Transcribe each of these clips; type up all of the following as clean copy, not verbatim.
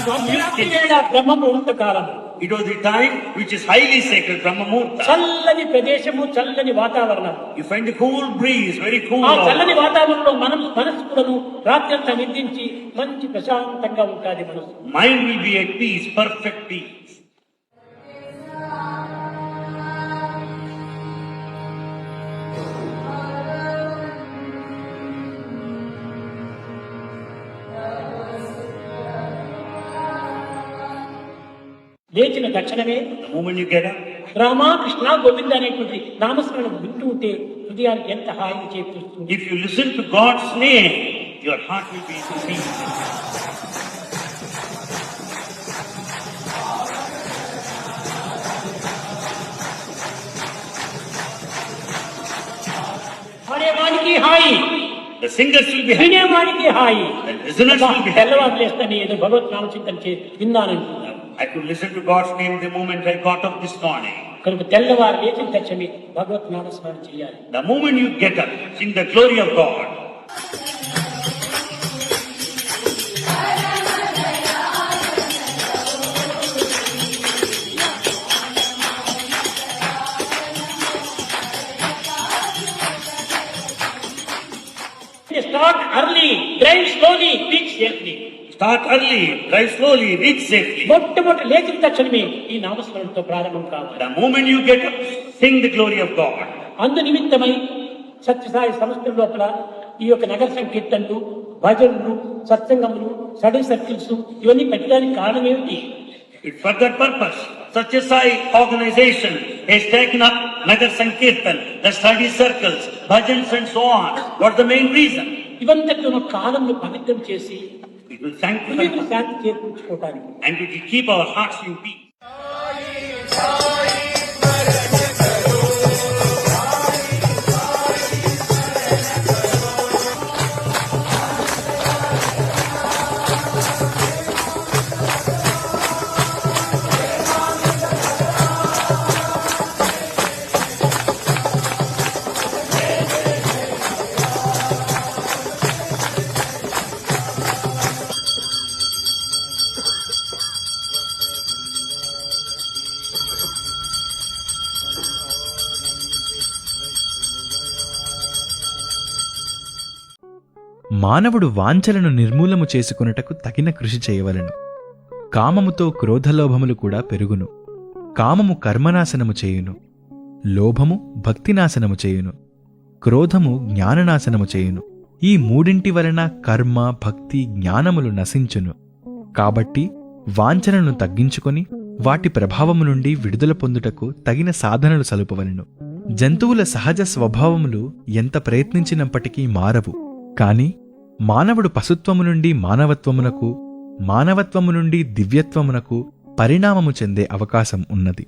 బ్రహ్మ ముహూర్త కాలం. It was the time which is highly sacred, Brahma Muhurta. చల్లని ప్రదేశము, చల్లని వాతావరణం. You find the cool breeze, very cool. ఆ చల్లని వాతావరణంలో మనసు కూడాను రాత్రి అంతా నిద్రించి మంచి ప్రశాంతంగా ఉంటుంది. మనసు Mind will be at peace, perfect peace. లేచిన తక్షణమే The moment you get up, Rama Krishna Govinda అనేటువంటి నామస్మరణ వింటూ ఉంటే హృదయానికి ఎంత హాయిని చేకూరుస్తుంది. if you listen to God's name, your heart will be at peace. పాడేవానికి hi, The singers will be happy. వినేవానికి hi. The listeners will be happy. తెల్లవారు లేస్తాను ఏదో భగవత్ నామచింతన విన్నానంటున్నాను. I could listen to God's name the moment I got up this morning. కనుక తెల్లవారు లేచిన తక్షణమే భగవత్ నామస్మరణ చేయాలి. The moment you get up, sing the glory of God. Start early, drive slowly, reach safely. Start early, drive slowly, reach safely. మొట్టమొదటి లేచిన తక్షణమే ఈ నామస్మరణతో ప్రారంభం కావాలి. The moment you get up, sing the glory of God. అందు నిమిత్తమై సత్యసాయి సంస్థల లోపల ఈ యొక్క నగర సంకీర్తనలు, భజనలు, సత్సంగములు, స్టడీ సర్కిల్స్ ఇవన్నీ పెట్టడానికి కారణం ఏమిటి? It's for that purpose. Satyasai organization has taken up Nagar Sankirtan, the study circles, bhajans and so on. What's the main reason? ఇవంతట్లో కాలంను పవిత్రం చేసి It will sanctify హృదయ శాంతి చేకూర్చుకోవడానికి. and it will keep our hearts in peace. మానవుడు వాంఛలను నిర్మూలము చేసుకొనుటకు తగిన కృషి చేయవలెను. కామముతో క్రోధలోభములు కూడా పెరుగును. కామము కర్మనాశనము చేయును, లోభము భక్తినాశనము చేయును, క్రోధము జ్ఞాననాశనము చేయును. ఈ మూడింటి వలన కర్మ, భక్తి, జ్ఞానములు నశించును. కాబట్టి వాంఛనను తగ్గించుకొని వాటి ప్రభావము నుండి విడుదల పొందుటకు తగిన సాధనలు సలుపవలెను. జంతువుల సహజ స్వభావములు ఎంత ప్రయత్నించినప్పటికీ మారవు. కాని మానవుడు పశుత్వము నుండి మానవత్వమునకు, మానవత్వము నుండి దివ్యత్వమునకు పరిణామము చెందే అవకాశం ఉన్నది.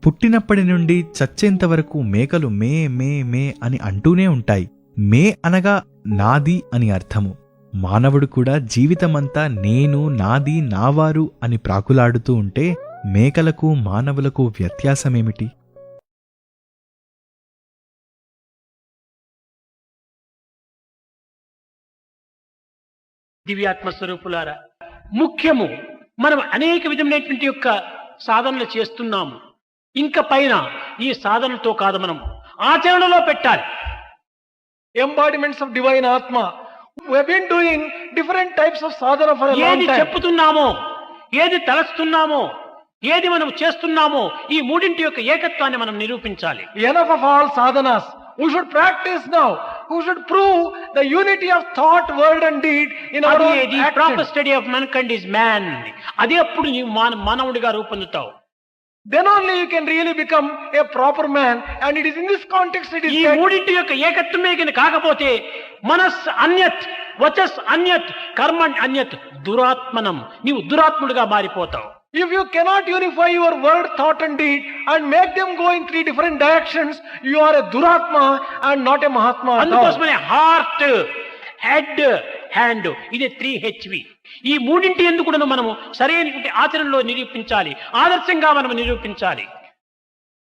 పుట్టినప్పటి నుండి చచ్చేంతవరకు మేకలు మే మే మే అని అంటూనే ఉంటాయి. మే అనగా నాది అని అర్థము. మానవుడు కూడా జీవితమంతా నేను, నాది, నావారు అని ప్రాకులాడుతూ ఉంటే మేకలకు మానవులకు వ్యత్యాసమేమిటి? దివ్యాత్మ స్వరూపులారా, ముఖ్యము మనం అనేక విధమైనటువంటి యొక్క సాధనలు చేస్తున్నాము. ఇంకా పైన ఈ సాధనతో కాదు, మనం ఆచరణలో పెట్టాలి. Embodiments of divine Atma. We have been doing different types of sadhana for a long ఏది time. చెప్పుతున్నామో, ఏది తలస్తున్నామో, ఏది మనం చేస్తున్నామో, ఈ మూడింటి యొక్క ఏకత్వాన్ని మనం నిరూపించాలి. Enough of all sadhanas. We should practice now. We should prove the unity of thought, word and deed in our own అది proper action. Study of mankind is man. అదే అప్పుడు నీవు మానవుడిగా రూపొందుతావు. Then only you can really become a proper man, and it is in this context it is ఈ said, మూడింటి యొక్క ఏకత్వమే కింద కాకపోతే మనస్ అన్యత్, వచస్ అన్యత్, కర్మ అన్యత్, దురాత్మనం, నీవు దురాత్ముడిగా మారిపోతావు. if you cannot unify your word, thought and deed and make them go in three different directions, you are a duratma and not a mahatma at all. అందుకోసమనే heart, head, hand, ఇది 3HV. ఈ మూడింటి ఎందుకు కూడా మనము సరైనటువంటి ఆచరణలో నిరూపించాలి, ఆదర్శంగా మనం నిరూపించాలి.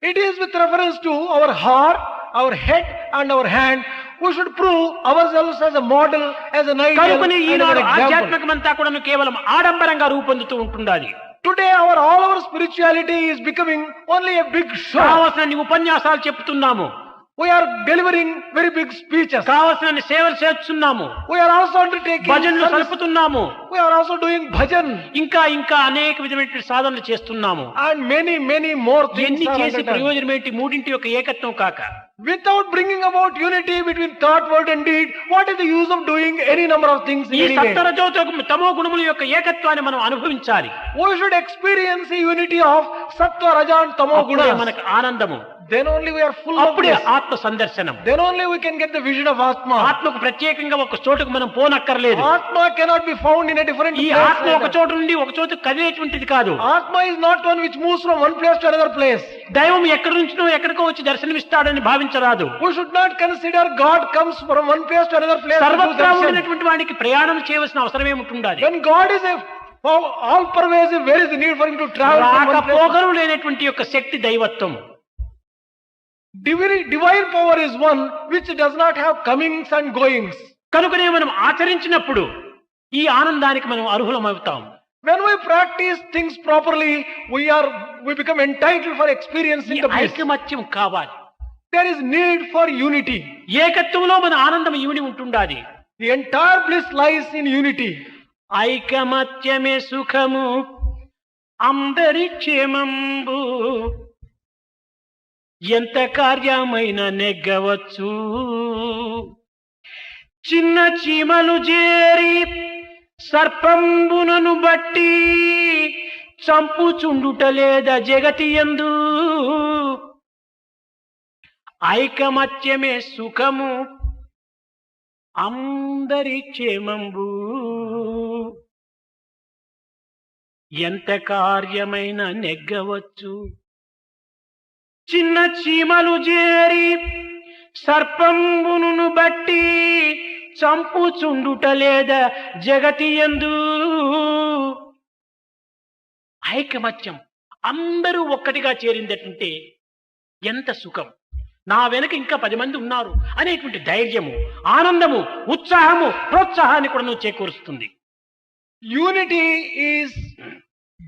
It is with reference to our heart, our head and our hand we should prove ourselves as a model, as an ideal, కనుకనే and as Eenadu an example. ఆధ్యాత్మికమంతా కూడా కేవలం ఆడంబరంగా రూపొందుతూ ఉంటుండాలి. Today all our spirituality is becoming only a big show. కావలసిన ఉపన్యాసాలు చెప్తున్నాము, We are delivering very big speeches. కావలసిన సేవలు చేస్తున్నాము, We are also undertaking భజనలు service. సలుపుతున్నాము, We are also doing bhajan ఇంకా ఇంకా అనేక విధమైన సాధనలు చేస్తున్నాము. and many more things ఎన్ని are చేసి undertaken. ప్రయోజనం ఏంటి? మూడింటి యొక్క ఏకత్వం కాక Without bringing about unity between thought, word and deed, what is the use of doing any number of things ఈ in any way? సత్వరజో తమో గుణముల యొక్క ఏకత్వాన్ని మనం అనుభవించాలి. We should experience the unity of sattva, raja and tamo అప్పుడే gunas. మనకు ఆనందము, Then only we are full of అప్పుడే bliss. ఆత్మ సందర్శనం. Then only we can get the vision of Atma. ఆత్మకు ప్రత్యేకంగా ఒక చోటుకు మనం పోనక్కర్లేదు. Atma cannot be found in a different ఈ place. ఆత్మ ఒక చోటు నుండి ఒక చోటు కదిలేటువంటిది కాదు. Atma is not one which moves from one place to another place. దైవం ఎక్కడి నుంచినో ఎక్కడికో వచ్చి దర్శనమిస్తాడని భావించరాదు. We should not consider God comes from one place to another place. to do సర్వత్రా darshan. ఉండినటువంటి వాడికి ప్రయాణం చేయవలసిన అవసరం ఏముంటుండాలి? When God is all pervasive, where is the need for him to travel from one place? రాకపోకలు లేనటువంటి యొక్క శక్తి దైవత్వం. Divine power is one which does not have comings and goings. కనుకనే మనం ఆచరించినప్పుడు ఈ ఆనందానికి మనం అర్హులమవుతాం. When we practice things properly, we become entitled for experiencing ఈ the bliss. ఐకమత్యం కావాలి. There is need for unity. ఏకత్వంలో మన ఆనందం ఇమిడి ఉంటుండాలి. The entire bliss lies in unity. ఐకమత్యమే సుఖము అందరి క్షేమంబు ఎంత కార్యమైన నెగ్గవచ్చు. చిన్న చీమలు చేరి సర్పంబునను బట్టి చంపుచుండుట లేదా జగతి యందు. ఐకమత్యమే సుఖము అందరి క్షేమంబు ఎంత కార్యమైన నెగ్గవచ్చు. చిన్న చీమలు చేరి సర్పంబును బట్టి చంపుచుండుట లేదా జగతి యందు. ఐకమత్యం అందరూ ఒక్కటిగా చేరిందటంటే ఎంత సుఖం. నా వెనక ఇంకా 10 మంది ఉన్నారు అనేటువంటి ధైర్యము, ఆనందము, ఉత్సాహము, ప్రోత్సాహాన్ని కూడా నువ్వు చేకూరుస్తుంది. Unity is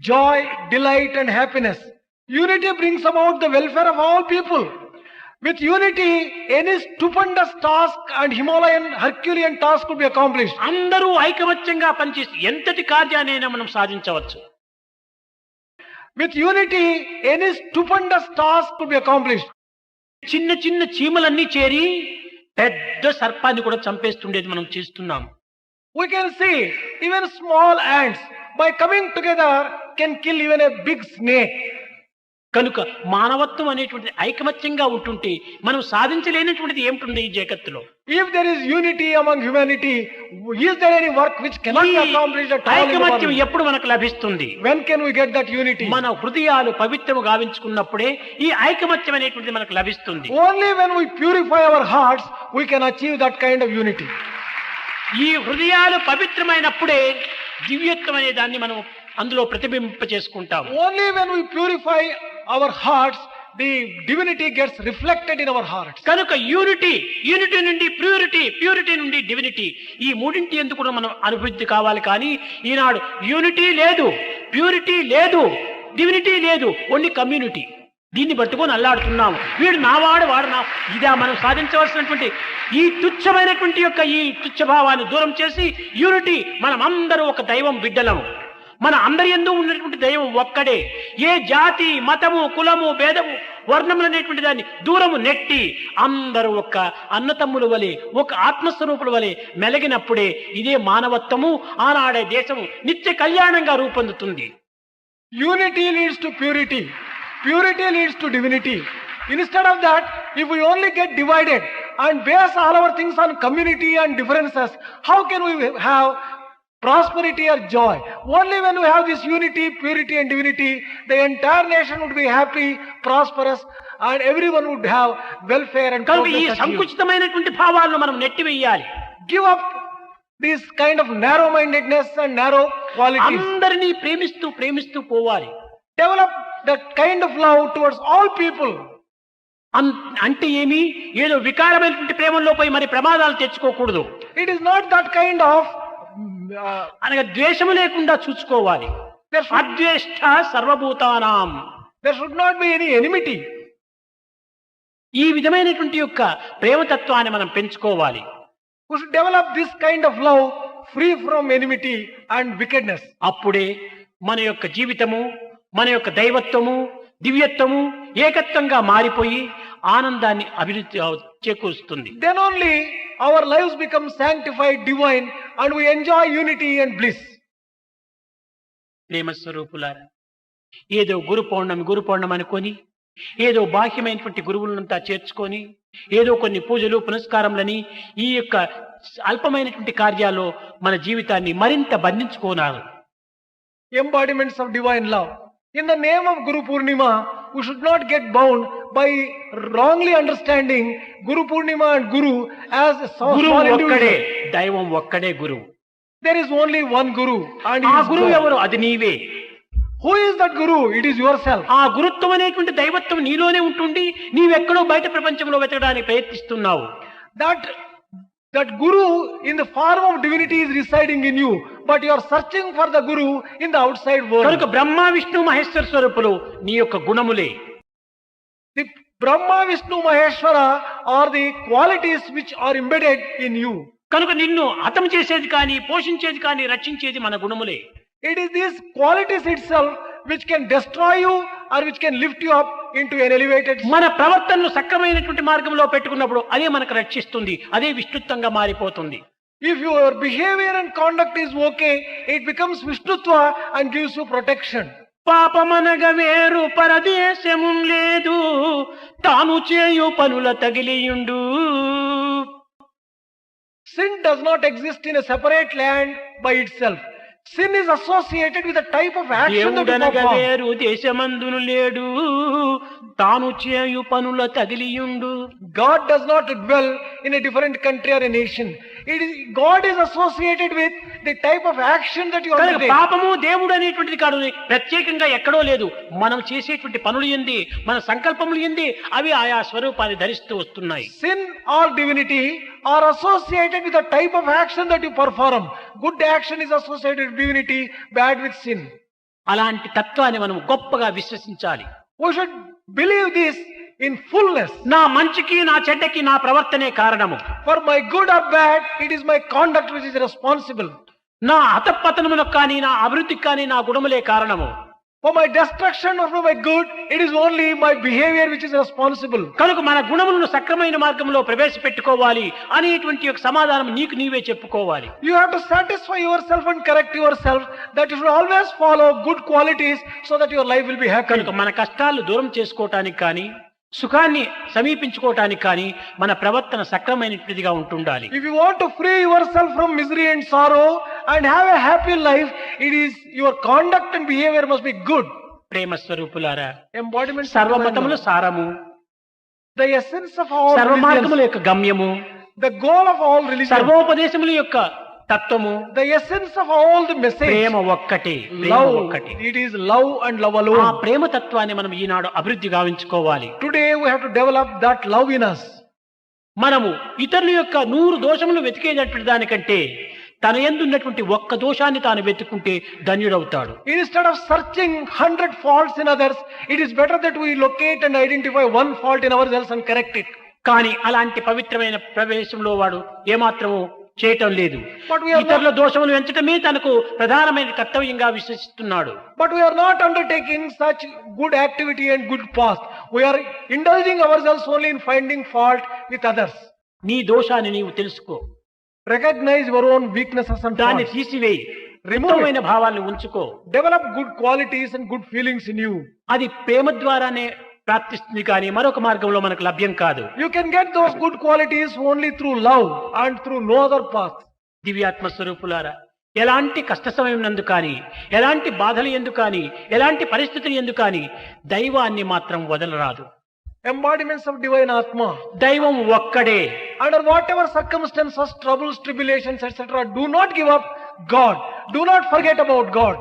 joy, delight and happiness. Unity brings about the welfare of all people. With unity, any stupendous task and Himalayan, Herculean task could be accomplished. అందరూ ఐకమత్యంగా పనిచేసి ఎంతటి కార్యాన్నైనా మనం సాధించవచ్చు. With unity, any stupendous task could be accomplished. చిన్న చిన్న చీమలన్నీ చేరి పెద్ద సర్పాన్ని కూడా చంపేస్తుండేది మనం చేస్తున్నాం. We can see even small ants by coming together can kill even a big snake. కనుక మానవత్వం అనేటువంటిది ఐకమత్యంగా ఉంటుంటే మనం సాధించలేనటువంటిది ఏమిటి ఈ జగత్తులో? If there is unity among humanity, is there any work which cannot be accomplished at all in the ఐకమత్యం world? ఎప్పుడు మనకు లభిస్తుంది? When can we get that unity? మన హృదయాలు పవిత్రము గావించుకున్నప్పుడే ఈ ఐకమత్యం అనేటువంటిది మనకు లభిస్తుంది. Only when we purify our hearts, we can achieve that kind of unity. ఈ హృదయాలు పవిత్రమైనప్పుడే దివ్యత్వం అనే దాన్ని మనం అందులో ప్రతిబింబ చేసుకుంటాం. Only when we purify our hearts, the divinity gets reflected in our hearts. కనుక యూనిటీ నుండి ప్యూరిటీ నుండి డివినిటీ, ఈ మూడింటి ఎందుకు కూడా మనం అభివృద్ధి కావాలి. కానీ ఈనాడు యూనిటీ లేదు, ప్యూరిటీ లేదు, డివినిటీ లేదు, ఓన్లీ కమ్యూనిటీ. దీన్ని పట్టుకొని అల్లాడుతున్నాము. వీడు నావాడు, వాడు నా, ఇదా మనం సాధించవలసినటువంటి ఈ తుచ్చమైనటువంటి యొక్క ఈ తుచ్చభావాన్ని దూరం చేసి యూనిటీ, మనం అందరూ ఒక దైవం బిడ్డలము. మన అందరి యందు ఉన్నటువంటి దైవం ఒక్కడే. ఏ జాతి, మతము, కులము, భేదము, వర్ణములు అనేటువంటి దాన్ని దూరము నెట్టి అందరూ ఒక అన్నతమ్ముల వలె, ఒక ఆత్మస్వరూపుల వలె మెలిగినప్పుడే ఇదే మానవత్వము, ఆనాడే దేశము నిత్య కళ్యాణంగా రూపొందుతుంది. Unity leads to purity. Purity leads to divinity. Instead of that, if we only get divided and base all our things on community and differences, how can we have prosperity or joy? Only when we have this unity, purity and divinity, the entire nation would be happy, prosperous, and everyone would have welfare and కనుక ఈ progress achieved. సంకుచితమైనటువంటి భావాలను మనం నెట్టివేయాలి. Give up this kind of narrow-mindedness and narrow qualities. అందరినీ ప్రేమిస్తూ పోవాలి. Develop that kind of love towards all people. అంటే ఏమి, ఏదో వికారమైనటువంటి ప్రేమలో పోయి మరి ప్రమాదాలు తెచ్చుకోకూడదు. It is not that kind of అనగా ద్వేషము లేకుండా చూసుకోవాలి. అద్వేష్ట సర్వభూతానాం. there should not be any enmity. ఈ విధమైనటువంటి యొక్క ప్రేమతత్వాన్ని మనం పెంచుకోవాలి. We should develop this kind of love free from enmity and wickedness. అప్పుడే మన యొక్క జీవితము, మన యొక్క దైవత్వము, దివ్యత్వము ఏకత్వంగా మారిపోయి ఆనందాన్ని అభివృద్ధి చేకూరుస్తుంది. Then only our lives become sanctified, divine, and we enjoy unity and bliss. ప్రేమ స్వరూపులారా, ఏదో గురు పౌర్ణమి అనుకొని, ఏదో బాహ్యమైనటువంటి గురువులంతా చేర్చుకొని, ఏదో కొన్ని పూజలు పునస్కారములని ఈ యొక్క అల్పమైనటువంటి కార్యాల్లో మన జీవితాన్ని మరింత బంధించుకోనారు. Embodiments of divine love. In the name of Guru Purnima, we should not get bound by wrongly understanding Guru Purnima and Guru as a small గురువు ఒక్కడే, individual. దైవం ఒక్కడే గురువు. There is only one Guru, and he ఆ is గురువు God. ఎవరు? అది నీవే. Who is that Guru? It is yourself. ఆ గురుత్వం అనేటువంటి దైవత్వం నీలోనే ఉంటుండి నీవెక్కడో బయట ప్రపంచంలో వెతకడానికి ప్రయత్నిస్తున్నావు. That Guru in the form of divinity is residing in you, but you are searching for the Guru in the outside world. కనుక బ్రహ్మ విష్ణు మహేశ్వర స్వరూపులు నీ యొక్క గుణములే. The Brahma, Vishnu, Maheshwara are the qualities which are embedded in you. కనుక నిన్ను హతం చేసేది కానీ, పోషించేది కానీ, రక్షించేది మన గుణములే. It is these qualities itself which can destroy you or which can lift you up into an elevated మన ప్రవర్తనను సక్రమైనటువంటి మార్గంలో పెట్టుకున్నప్పుడు అదే మనకు రక్షిస్తుంది, అదే విష్ణుత్వంగా మారిపోతుంది. If your behavior and conduct is okay, it becomes Vishnutva and gives you protection. పాపమనగ వేరు పరదేశము లేదు, తాను చేయు పనుల తగిలియుండు. Sin does not exist in a separate land by itself. Sin is associated with a type of action that you దేవుడనగ perform. వేరు దేశమందును లేడు, తాను చేయు పనుల తగిలియుండు. God does not dwell in a different country or a nation. God is associated with the type of action that you కనుక undertake. పాపము దేవుడు అనేటువంటిది కాదు, ప్రత్యేకంగా ఎక్కడో లేదు. మనం చేసేటువంటి పనులు ఏంది, మన సంకల్పములు ఏంది, అవి ఆయా స్వరూపాన్ని ధరిస్తూ వస్తున్నాయి. Sin or divinity are associated with the type of action that you perform. Good action is associated with divinity, bad with sin. అలాంటి తత్వాన్ని మనం గొప్పగా విశ్వసించాలి. We should believe this in fullness. నా మంచికి నా చెడ్డకి నా ప్రవర్తనే కారణము. For my good or bad, it is my conduct which is responsible. నా అతపతనములకు కానీ, నా అభివృద్ధికి కానీ నా గుణములే కారణము. For my destruction or for my good, it is only my behavior which is responsible. కనుక మన గుణములను సక్రమైన మార్గంలో ప్రవేశపెట్టుకోవాలి అనేటువంటి ఒక సమాధానం నీకు నీవే చెప్పుకోవాలి. You have to satisfy yourself and correct yourself that you should always follow good qualities so that your life will be happy. కనుక మన కష్టాలు దూరం చేసుకోవటానికి కానీ, సుఖాన్ని సమీపించుకోవటానికి కానీ మన ప్రవర్తన సక్రమైనటువంటిదిగా ఉంటుండాలి. If you want to free yourself from misery and sorrow and have a happy life, it is your conduct and behavior must be good. ప్రేమ స్వరూపులారా, Embodiment of సర్వమతముల సారము, the essence of all సర్వమార్గముల religions, యొక్క గమ్యము, the goal of all religions, సర్వోపదేశముల యొక్క తత్వము, the essence of all the message, ప్రేమ ఒక్కటే, ప్రేమ love. ఒక్కటే. It is love and love ఆ alone. ప్రేమ తత్వాన్ని మనం ఈనాడు అభివృద్ధి గావించుకోవాలి. Today we have to develop that love in us. మనము ఇతరుల యొక్క 100 దోషములు వెతికేటటువంటి దానికంటే తన యందు ఉన్నటువంటి ఒక్క దోషాన్ని తాను వెతుక్కుంటే ధన్యుడవుతాడు. Instead of searching 100 faults in others, it is better that we locate and identify one fault in ourselves and correct it. కానీ అలాంటి పవిత్రమైన ప్రవేశంలో వాడు ఏమాత్రము చేయటం లేదు. But we are ఇతరుల దోషములు ఎంచటమే తనకు ప్రధానమైన కర్తవ్యంగా విశ్వసిస్తున్నాడు. But we are not undertaking such good activity and good path. We are indulging ourselves only in finding fault with others. నీ దోషాన్ని నీవు తెలుసుకో, Recognize your own weaknesses and దాన్ని faults. తీసివేయి, Remove it. ఉత్తమమైన భావాలను ఉంచుకో. Develop good qualities and good feelings in you. అది ప్రేమ ద్వారానే ప్రాప్తిస్తుంది కానీ మరొక మార్గంలో మనకు లభ్యం కాదు. You can get those good qualities only through love and through no other path. దివ్యాత్మ స్వరూపులారా, ఎలాంటి కష్ట సమయం నందు కానీ, ఎలాంటి బాధలు ఎందు కానీ, ఎలాంటి పరిస్థితులు ఎందు కానీ దైవాన్ని మాత్రం వదలరాదు. Embodiments of divine Atma. దైవం ఒక్కడే. Under whatever circumstances, troubles, tribulations, etc., do not give up God. Do not forget about God.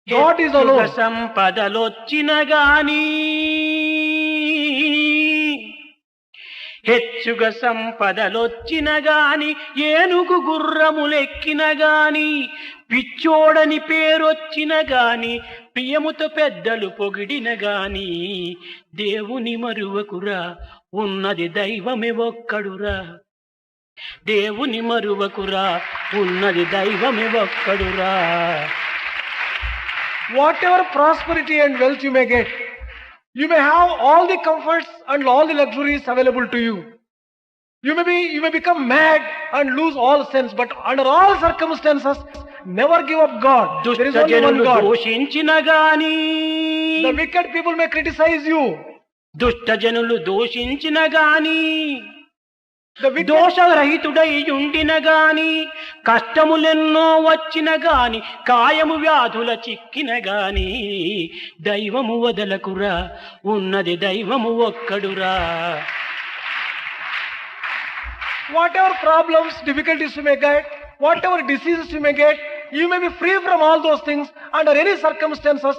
God is alone. సంపదలొచ్చిన గాని హెచ్చుగా సంపదలొచ్చిన గాని ఏనుగు గుర్రములెక్కిన గాని పిచ్చోడని పేరొచ్చిన గాని ప్రియముతో పెద్దలు పొగిడిన గాని దేవుని మరువకురా ఉన్నది దైవమే ఒక్కడురా. దేవుని మరువకురా ఉన్నది దైవమే ఒక్కడురా. Whatever prosperity and wealth you may get, you may have all the comforts and all the luxuries available to you. You may become mad and lose all sense, but under all circumstances, never give up God. There is దుష్ట only one జనులు God. దూషించిన గాని The wicked people may criticize you. దుష్ట జనులు దూషించిన గాని The wicked, దోషరహితుడై ఉండిన గాని కష్టములెన్నో వచ్చిన గాని కాయము వ్యాధుల చిక్కిన గాని దైవము వదలకురా ఉన్నది దైవము ఒక్కడురా. whatever problems, difficulties you may get, whatever diseases you may get, you may be free from all those things. Under any circumstances,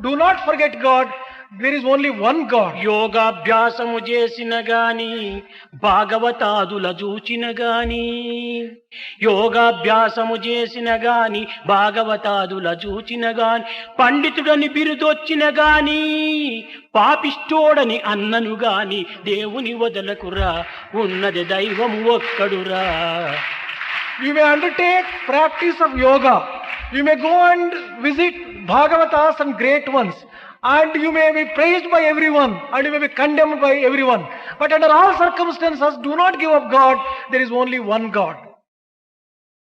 do not forget God. There is only one God. యోగాభ్యాసము చేసిన గాని భాగవతాదుల చూచిన గాని యోగాభ్యాసము చేసిన గాని భాగవతాదుల చూచిన గాని పండితుడని బిరుదొచ్చిన గాని పాపిష్టోడని అన్నను గాని దేవుని వదలకురా ఉన్నది దైవము ఒక్కడురా. You may undertake practice of yoga. You may go and visit Bhagavatas and great ones. And you may be praised by everyone. And you may be condemned by everyone. But under all circumstances, do not give up God. There is only one God.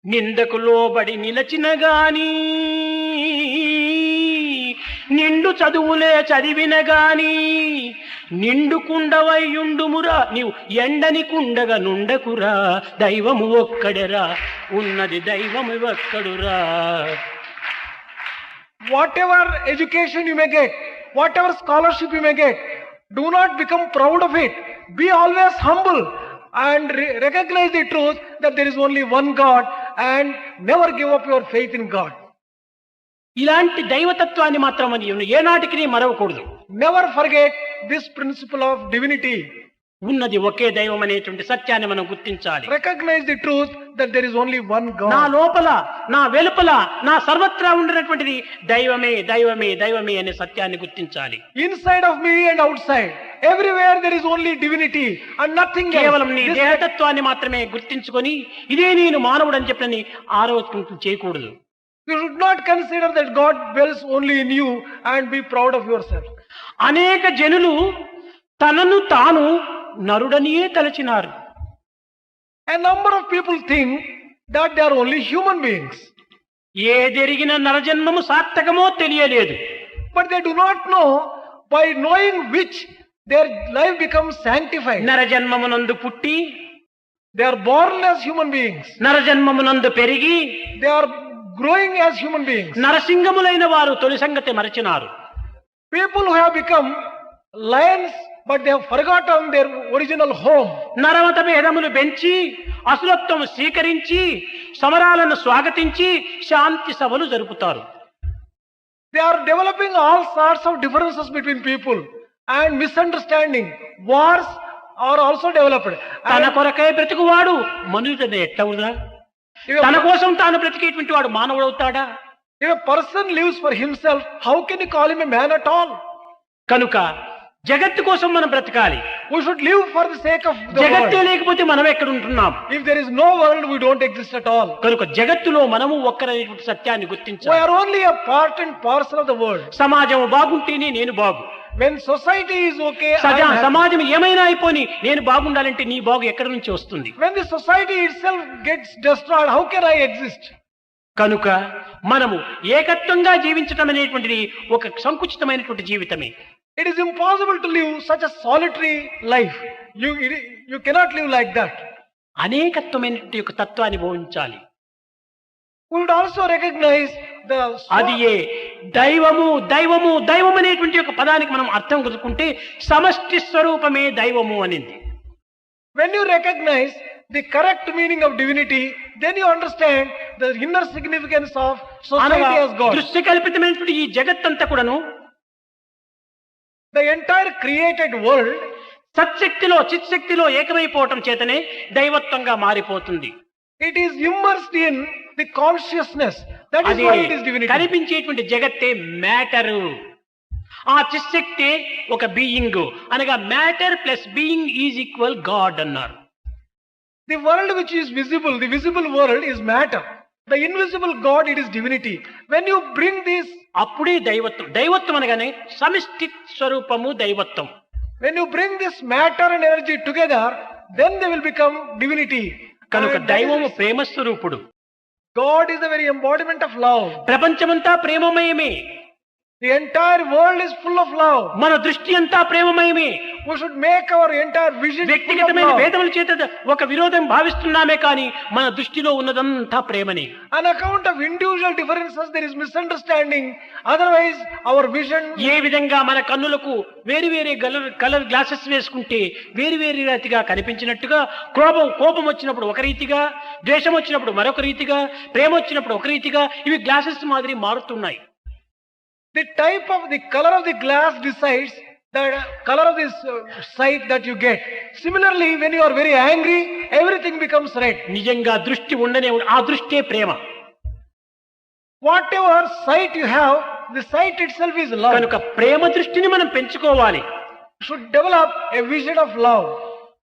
నిందకు లోబడి నిలచిన గాని నిండు చదువులే చదివిన గాని నిండు కుండవయ్యుండుమురా నీవు ఎండని కుండగా నుండకురా దైవము ఒక్కడెరా ఉన్నది దైవము ఒక్కడురా. Whatever education you may get, whatever scholarship you may get, do not become proud of it. Be always humble and recognize the truth that there is only one God and never give up your faith in God. ఇలాంటి దైవతత్వాన్ని మాత్రం ఏనాటికి మరవకూడదు. Never forget this principle of divinity. ఉన్నది ఒకే దైవం అనేటువంటి సత్యాన్ని మనం గుర్తించాలి. Recognize the truth that there is only one నా God. లోపల నా వెలుపల నా సర్వత్రా ఉండినటువంటిది దైవమే దైవమే దైవమే అనే సత్యాన్ని గుర్తించాలి. Inside of me and outside, everywhere there is only divinity and nothing కేవలం నీ else. దేహతత్వాన్ని మాత్రమే గుర్తించుకొని ఇదే నేను మానవుడు అని చెప్పని ఆరోపణ చేయకూడదు. You should not consider that God dwells only in you and be proud of yourself. అనేక జనులు తనను తాను నరుడనియే తలచినారు. A number of people think that they are only human beings, ఏదెరిగిన నరజన్మము సార్థకమో తెలియలేదు. but they do not know by knowing which their life becomes sanctified. నరజన్మమునందు పుట్టి They are born as human beings. నరజన్మమునందు పెరిగి They are growing as human beings. నరసింగములైన వారు తొలి సంగతి మరచినారు. People who have become lions, but they have forgotten their original home. నరమత భేదములు పెంచి అసురత్వము స్వీకరించి సమరాలను స్వాగతించి శాంతి సభలు జరుపుతారు. They are developing all sorts of differences between people and misunderstanding. Wars are also developed. తన And కొరకై బ్రతుకువాడు మనుషుడు ఎట్టవుదా? if తన a, కోసం తాను బ్రతికేటువంటి వాడు మానవుడవుతాడా? if a person lives for himself, how can you call him a man at all? కనుక జగత్తు కోసం మనం బ్రతకాలి. We should live for the sake of the జగత్తే world. లేకపోతే మనం ఎక్కడ ఉంటున్నాం? If there is no world, we don't exist at all. కనుక జగత్తులో మనము ఒక్కరైనటువంటి సత్యాన్ని We గుర్తించాలి. are only a part and parcel of the world. సమాజం బాగుంటేనే నేను బాగు. When society is okay, I am happy. సమాజం ఏమైనా అయిపోని నేను బాగుండాలంటే నీ బాగు ఎక్కడి నుంచి వస్తుంది? When the society itself gets destroyed, how can I exist? కనుక మనము ఏకత్వంగా జీవించటం అనేటువంటిది ఒక సంకుచితమైనటువంటి జీవితమే. It is impossible to live such a solitary life. You cannot live like that. అనేకత్వమైనటువంటి యొక్క తత్వాన్ని బోధించాలి. We would also recognize the అది ఏ దైవము దైవము దైవం అనేటువంటి ఒక పదానికి మనం అర్థం కలుసుకుంటే సమష్టి స్వరూపమే దైవము అనింది. when you recognize the correct meaning of divinity, then you understand the inner significance of society as God. దృశ్య కల్పితమైనటువంటి ఈ జగత్తంతా కూడాను The entire created world సత్శక్తిలో చిత్శక్తిలో ఏకమైపోవటం చేతనే దైవత్వంగా మారిపోతుంది. It is immersed in the consciousness. That is అదే why it is divinity. కనిపించేటువంటి జగత్తే matter. ఆ చిత్శక్తి ఒక బీయింగ్ అనగా matter plus being is equal God అన్నారు. The world which is visible, the visible world is matter. The invisible God, it is divinity. When you bring this, అప్పుడే దైవత్వం. దైవత్వం అనగానే సమిష్టి స్వరూపము దైవత్వం. when you bring this matter and energy together, then they will become divinity. కనుక And that దైవము is- ప్రేమ స్వరూపుడు. God is the very embodiment of love. ప్రపంచమంతా ప్రేమమయమే. The entire world is full of love. మన దృష్టి అంతా ప్రేమమయమే. We should make our entire vision full of వ్యక్తిగతమైన love. భేదముల చేత ఒక విరోధం భావిస్తున్నామే కానీ మన దృష్టిలో ఉన్నదంతా ప్రేమనే. On account of individual differences, there is misunderstanding. Otherwise, our vision. ఏ విధంగా మన కన్నులకు వేరు వేరే కలర్ గ్లాసెస్ వేసుకుంటే వేరు వేరు రీతిగా కనిపించినట్టుగా కోపం వచ్చినప్పుడు ఒక రీతిగా, ద్వేషం వచ్చినప్పుడు మరొక రీతిగా, ప్రేమ వచ్చినప్పుడు ఒక రీతిగా ఇవి గ్లాసెస్ మాదిరి మారుతున్నాయి. The type of the color of the glass decides the color of this sight that you get. Similarly, when you are very angry, everything becomes red. నిజంగా దృష్టి ఉండనే ఆ దృష్టే ప్రేమ. Whatever sight you have, the sight itself is love. కనుక ప్రేమ దృష్టిని మనం పెంచుకోవాలి. Should develop a vision of love.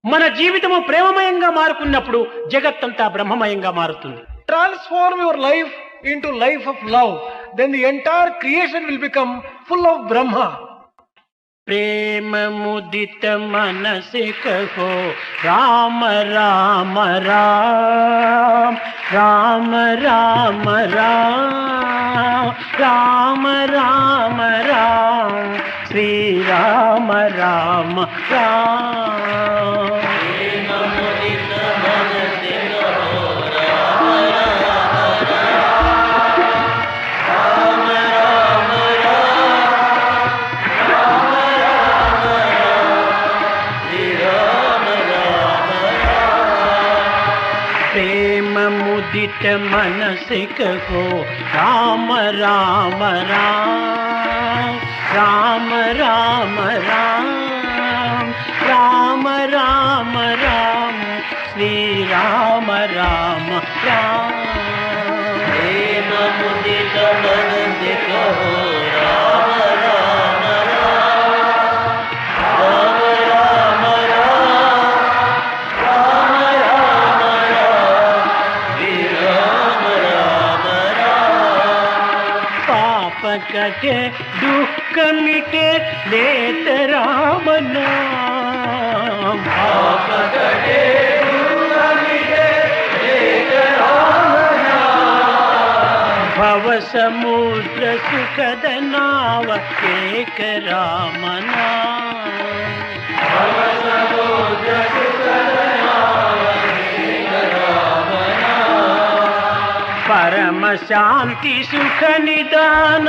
మన జీవితము ప్రేమమయంగా మారుకున్నప్పుడు జగత్తంతా బ్రహ్మమయంగా మారుతుంది. Transform your life into life of love. Then the entire creation will become full of Brahma. प्रेम मुदित मन से कहो राम राम राम राम राम राम राम राम राम श्री राम राम राम. प्रेम मुदित मन से कहो राम राम राम राम राम राम राम राम राम श्री राम राम राम. प्रेम मुदित मन से कहो राम राम राम कटे दुख मिटे लेत राम नाम. पाप कटे दुख मिटे लेत राम नाम. भव समुद्र सुखद नाव एक राम नाम. भव समुद्र सुखद नाव एक राम नाम. परम शांति सुख निदान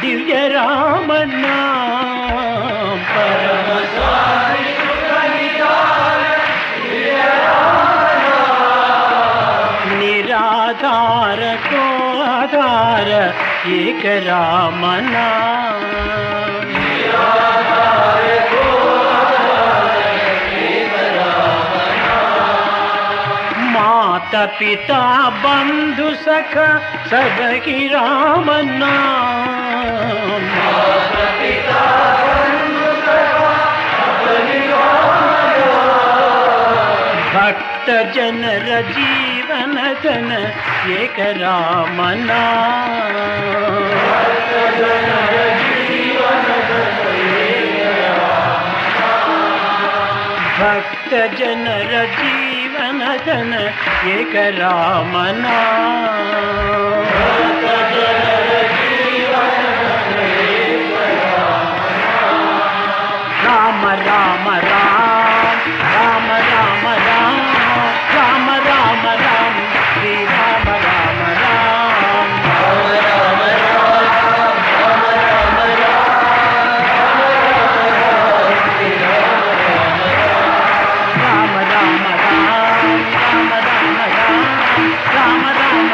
दिव्य राम नाम. परम शांति सुख निदान दिव्य राम नाम. निराधार को आधार एक राम नाम. निराधार को आधार एक राम नाम. माता पिता बंधु सखा सब ही राम नाम. माता पिता बंधु सखा सब ही राम नाम. भक्त जन जीवन धन एक राम नाम. भक्त जन जीवन धन एक राम नाम. भक्त जन जीवन धन एक राम नाम. भक्त जन जीवन धन एक राम नाम. राम राम राम राम राम राम राम राम राम श्री राम राम राम. राम राम राम राम राम श्री राम राम राम. राम राम राम राम राम राम राम राम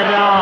రా